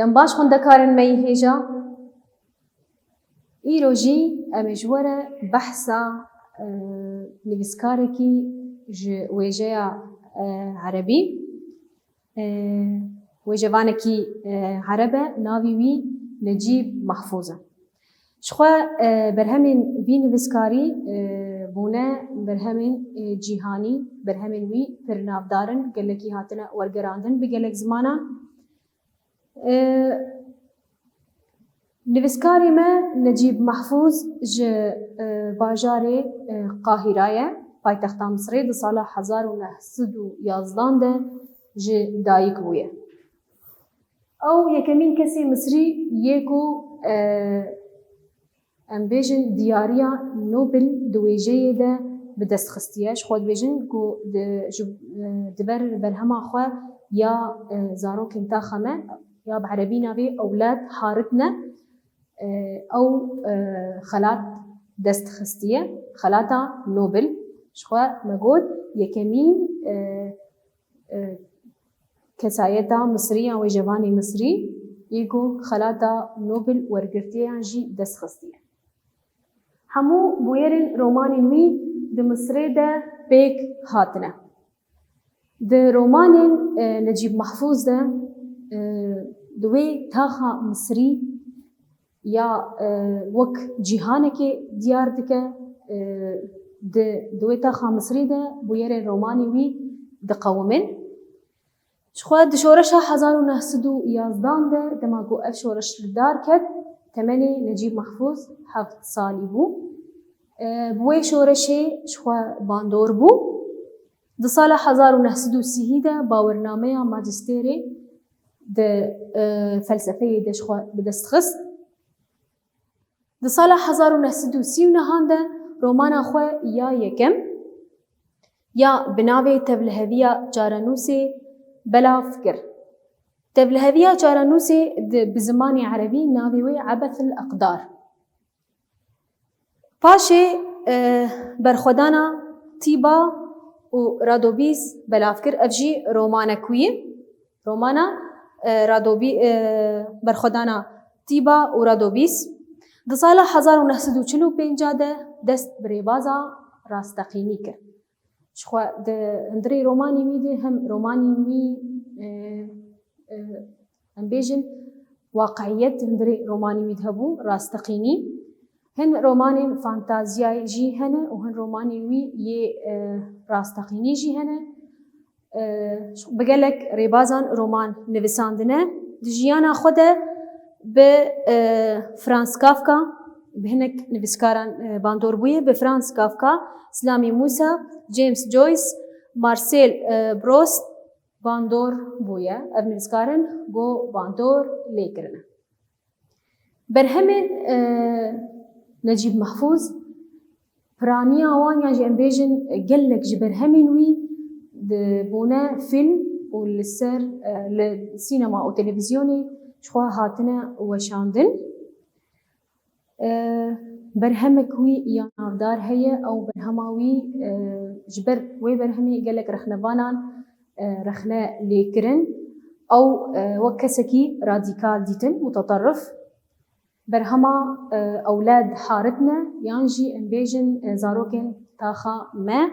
دنباش خوندكارن مي هيجا إيروجي أمجورة بحثا نویسکارێکی وێژەیە عەرەبی وێژەوانێکی عەرەبە ناوی وی نەجیب محفوظە شخوا بەرهەمێن وی نویسکاری بوونە بەرهەمێن جیهانی بەرهەمێن وی پرناودارن گەلێکی هاتنە وەرگەڕاندن بە گەلێک زمانە نویسکاری me Necîb Mehfûz ji bajarê Qahîrayê paytexta Misrê di sala 1911 de ji dayîk bûye. Ew yekemîn kesê Misrî yê ku em bêjin diyariya Nobel di wêjeyê de bi dest xistiye ji xwe dibêjin ku di ber berhema xwe ya zarokên taxa me ya bi Erebî navê ewlad haritine او خلات دست خستیه خلاتا نوبل شخوا مگود یکمین کسایتا مصریه و جوانی مصری یکو خلاتا نوبل ورگرتیه جی دست خستیه همو بویرن رومانی وی د مصری ده بیک هاتنه د رومانی نجیب محفوظ ده دوی تاخا مصری یا وک جیهانکی دیار دکه دوی تاخا مصری ده بویر رومانی وی دقومن شخوا دشورشها 1911 ده دماغو اف شورش دار کد تمنی نجیب محفوظ 7 سالی بو بوی شورشی شخوا باندور بو ده سال 1930 ده باورنامه ماجستیری ده فلسفه ده شخوا بدست خست د سال 1939 ده رومانا خو یا یکم یا بناوی تبلهویا جارانوسی بلا فکر تبلهویا جارانوسی بزمان عربی ناوی وی عبث الاقدار پاشه برخودانا تیبا و رادوبیس بلا فکر افجی رومانا کوی رومانا رادوبی برخودانا تیبا و رادوبیس د سال 1945 ده دست بریبازا راستقینی کرد. شخوا د هندری رومانی می ده هم رومانی می هم بیجن واقعیت هندری رومانی می ده بو راستقینی هن رومانی فانتازیای جی هنه و هن رومانی وی یه راستقینی جی هنه بگلک ریبازان رومان نویساندنه دجیانا خوده به فرانس کافکا به هنک نویسکاران باندور بویه به فرانس کافکا اسلامی موسا جیمز جویس مارسیل بروست باندور بویه اف نویسکاران گو باندور لیکرنه برهمن نجیب محفوظ پرانی آوان یا جی امبیجن گلک جی برهمن وی بونه فیلم و لسر لسینما و تلویزیونی شخوا هاتنه وشاندن برهمك وي يا نافدار هي او برهماوي جبر وي برهمي قالك رخنبانان رخنا ليكرن او وكسكي راديكال ديتن متطرف برهما اولاد حارتنا يانجي امبيجن زاروكن تاخا ما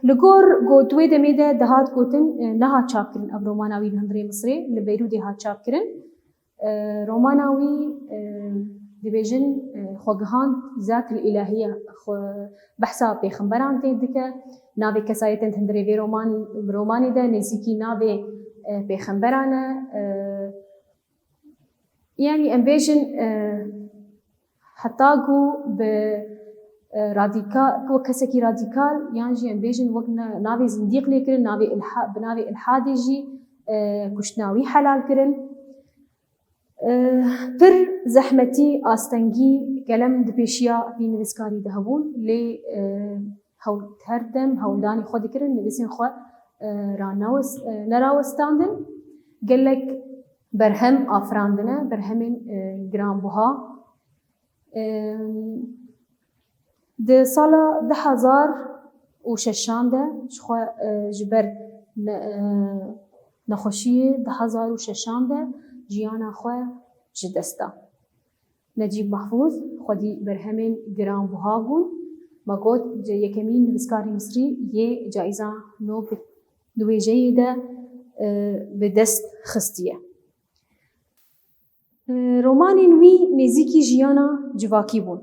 لگور گوتوی دمیده دهات گوتن نها چاپ کرن اب روماناوی هندری مصری لبیرو دهات چاپ کرن روماناوی دبیجن خوگهان ذات الالهیه بحثا پیغمبران تیدکه ناوی کسایتن هندری وی رومانی ده نزیکی ناوی پیغمبرانه یعنی امبیجن حتی گو به راديكال وكسكي راديكال يعني جي امبيجن وقنا ناوي زنديق ليكرن ناوي بناوي الحادي جي كشناوي حلال كرن پر زحمتي آستنگي كلام دبيشيا في نويسكاري دهبون لي هول هردم هولداني خود كرن نويسين خو راناوس نراوستاندن قالك برهم آفراندنا برهمين جرام بوها د سالا 2006 ده شخوا جبر نخوشی 2006 ده جیانا خو جدستا. نجیب محفوظ خودی برهمین گران بها بون مگود یکمین نویسکاری مصری یه جایزه نوبل دویجه ده به دست خستیه. رومانی نوی نزیکی جیانا جواکی بون.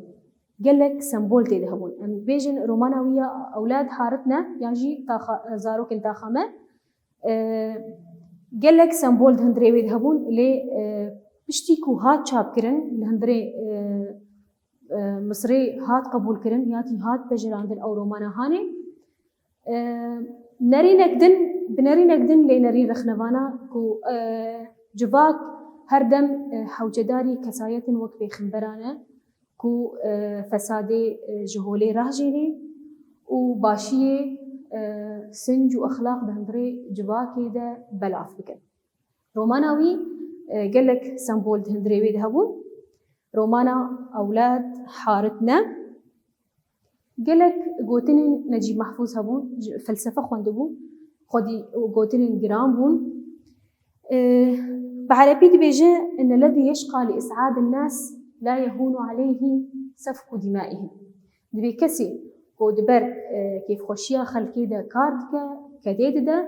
گلک سمبول تیده بون. بیشن رومانویا اولاد حارتنا یعنی زاروک انتخامه گلک سمبول هندری وید هبون لی پشتی کو هات چاپ کرن هندری مصری هات قبول کرن یاتی هات بجراندن او رومانا هانی نری نقدن بنری نقدن لی نری رخنوانا کو جواک هر دم حوجداری کسایت وقت بخنبرانه کو فساد جهولی راجیلی و باشیه سنج و اخلاق بهندري جواكي ده بلاف بكن. روماناوي قالك سمبول هندري ويد هبون رومانا أولاد حارتنا قالك قوتين نجيب محفوظ هبون فلسفة خواندبون خدي قوتين جرام بون بعربي دي بيجي إن الذي يشقى لإسعاد الناس لا يهون عليه سفك دمائهم. دي بيكسي ودبر كيف خوشيا خلقي ده كاردك كديد ده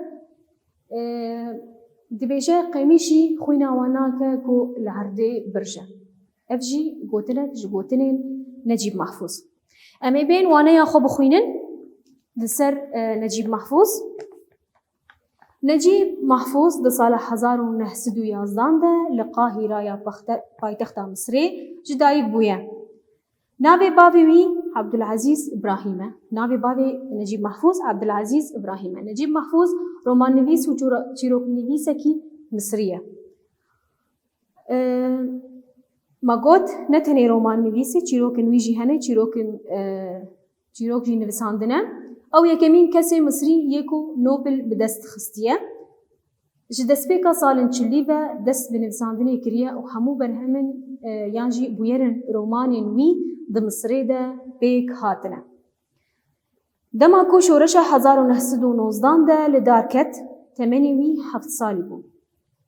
دبيجا قيميشي خوينا واناك كو العردي برجا افجي قوتنين نجيب محفوظ امي بين وانا يا خو بخوينن لسر نجيب محفوظ نجيب محفوظ ده صالح 1911 ده لقاهرة يا بايتختا مصري جدايك بويا نابي بابي عبد العزيز إبراهيم نابي بابي نجيب محفوظ عبد العزيز إبراهيم نجيب محفوظ رومان نويس وشيروك نويسكي مصرية ما قلت نتني رومان نويسي شيروك نويجي هني شيروك جي نويساندنا أو يكمين كسي مصري يكو نوبل بدست خستية جدست بيكا صالن تشليفا دست بنويساندني كريا وحمو برهمن يانجي بويرن روماني نوي ده مصري ده بيك هاتنا دماكو شورشا 1919 ده لداركت تمنيوي 7 سالي بو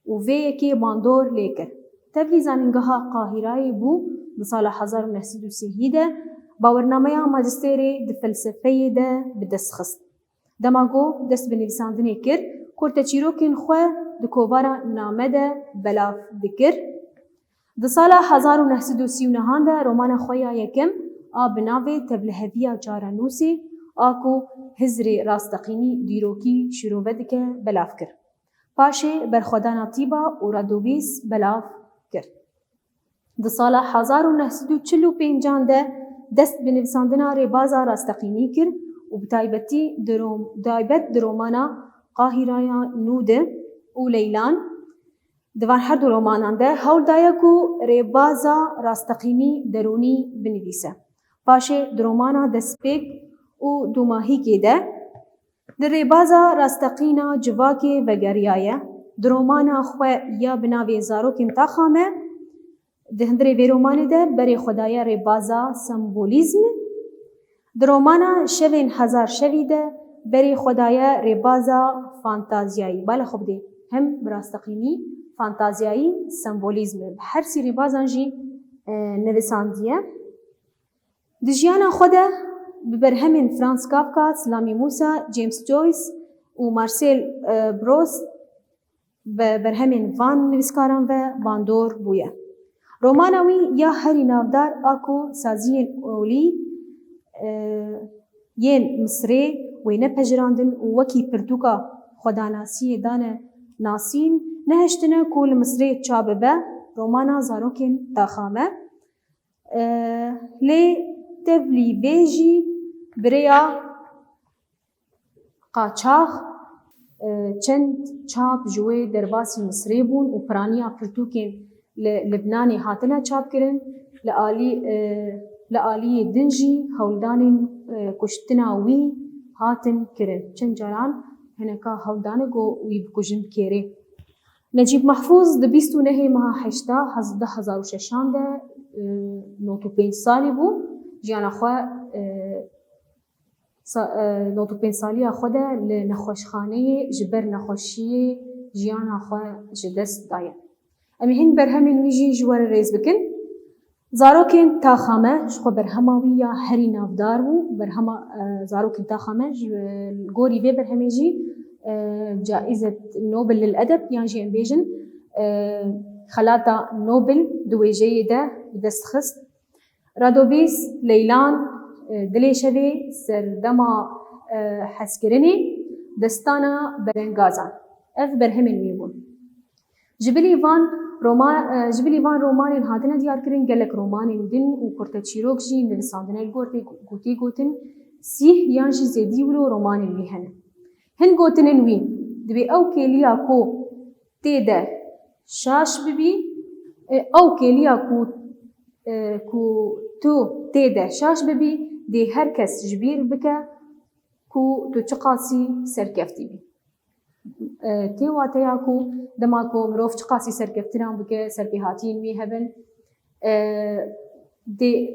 وفي يكي باندور ليكر تبلي زاننگها قاهرة بو بصالة 1930 ده باورناميا ماجستيري ده فلسفية ده بدست خست دماغو دست بنویساندنی کر کورتا چیروکین خواه ده کوبارا نامه ده بلاف دکر ده سال 1939 ده رومان خویا یکم بناوی تبلهویا جارانوسی آکو هزری راستقینی دیروکی شروع دکه بلاف کر پاشه برخودانا تیبا و رادوبیس بلاف کر ده سال 1945 ده دست بنویساندنا ریبازا راستقینی کر و بتایبتی درومانا قاهرة نوده و لیلان دوان هر دو رومانان ده هول دایا کو ریبازا راستقینی درونی بنویسه پاشه درومانا دسپیک و دوماهی که ده در ریبازا راستقینا جواکی وگریایه درومانا خواه یا بناوی زاروک انتخامه ده هندره وی رومانی ده بری خدای ریبازا سمبولیزم درومانا شوین هزار شویده بری خدای ریبازا فانتازیایی بالا خوب ده هم براستقینی فانتازیایی سمبولیزم هر سی ریبازانجی نویساندیه دجیانا خوده ببرهمین فرانس کافکا سلامی موسا جیمز جویس و مارسیل بروست ببرهمین وان نویسکاران و باندور بویه رومانوی یا هری نافدار آکو سازین اولی ین مصری وینه پجراندن و وکی پرتوکا خداناسی دانه ناسین نهشتنه کول مصری چابه به رومانا زاروکین تاخامه لی تبلی بیجی بریا قاچاق چند چاپ جوی درباسی مصری بون و پرانیا پرتوکین لبنانی هاتنا چاپ کرن لآلی دنجی هولدان کشتنا وی هاتن کرن چند جاران هنکا هولدان گو وی بکجن کره نجیب محفوظ ده 29 ماه 8 2006 ده 95 سالی بو جیانا خواه 95 سالی خود لنخوشخانه جبر نخوشی جیانا خو جدست دایه. امی هن برهمین ویجی جوار ریز بکن. زاروکن تا خامه شخو برهماوی یا هری نافدار بو برهما زاروکن تا خامه گوری به برهمیجی جائزة نوبل للأدب يعني جي امبيجن خلاطة نوبل دوي جيدة دستخست رادوبيس ليلان دليشوي سردما حسكرني دستانا برنغازان اف برهمن ميبون جبلي فان رومانين هاتنا ديار كرين قالك رومانين دن وكورتا تشيروك جي نلساندنا القورتي قوتن سيح يانجي زيدي ولو رومانين ميهن هن قوتنن وين دبي او كيليا كو تيدا شاش ببي او كيليا كو تو تيدا شاش ببي دي هركس جبير بكا كو تو چقاسي سركفتي بي تيواتيا كو دماكو مروف چقاسي سركفتنان بكا سربيهاتين وي هبن دي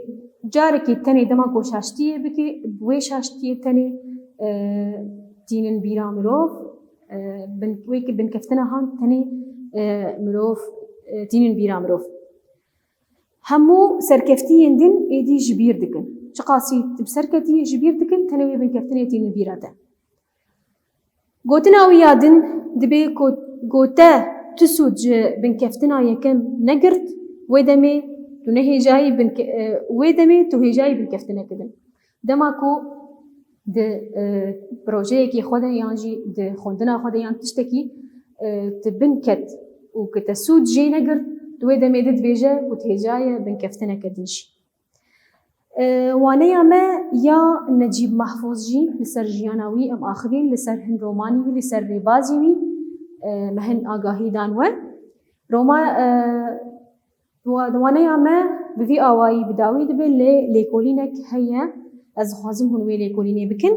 جاركي تاني دماكو شاشتيه بكي بوي شاشتيه تاني تینن بیرا مروف ویک بنکفتنا هان تنی مروف تینن بیرا مروف همو سرکفتی اندن ایدی جبیر دکن چقاسی بسرکتی جبیر دکن تنوی بنکفتنا تینن بیرا ده گوتنا ویادن دبی گوتا تسود بنکفتنا یکم نگرد ویدمی تو نهی جایی ویدمی تو هی بنکفتنا کدن دماکو د پروژه کی خود یانجی د خوندنا خود یان تشتکی تبنکت و کتسود جی نگر دوی دمیدت بیجه و تهجای بنکفتنا کدنش وانه ما یا نجیب محفوظ جی لسر جیاناوی ام آخرین لسر هن رومانی وی لسر ریبازی وی مهن آگاهی دانوه وانه ما بفی آوائی بداوی دبه لیکولینک هیا از خوازم هنوی لیکولینی بکن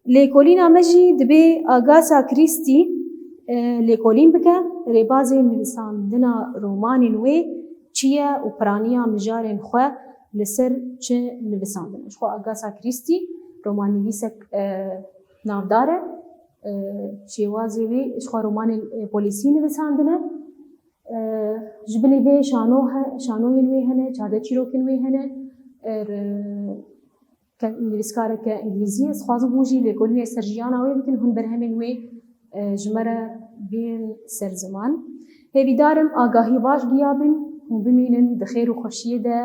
لیکولینا مجی دبی آگاسا کریستی لیکولین بکه ریبازی نویسان دنا رومانین وی چیه و پرانیا مجارین خواه لسر چه نویسان دنش خواه آگاسا کریستی رومان نویسک نافداره چیوازی وی خواه رومان پولیسی نویسان دنه جبلی وی شانوین وی هنه چاده چیروکن وی هنه نویسکارە کە ئینگلیزیە سخوازم هۆژی لێکۆلینێ سەرژیانەوەی بکن هون بەرهەمێن وێ ژمەرە بێن سەر زمان هێویدارم ئاگاهی باش گیابن هون بمینن دخێر و خۆشیەدا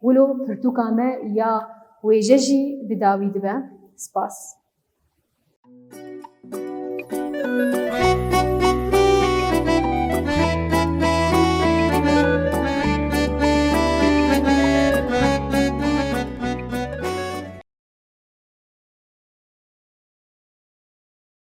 ولو پرتوکامە یا وێژەژی بداوی دبە سپاس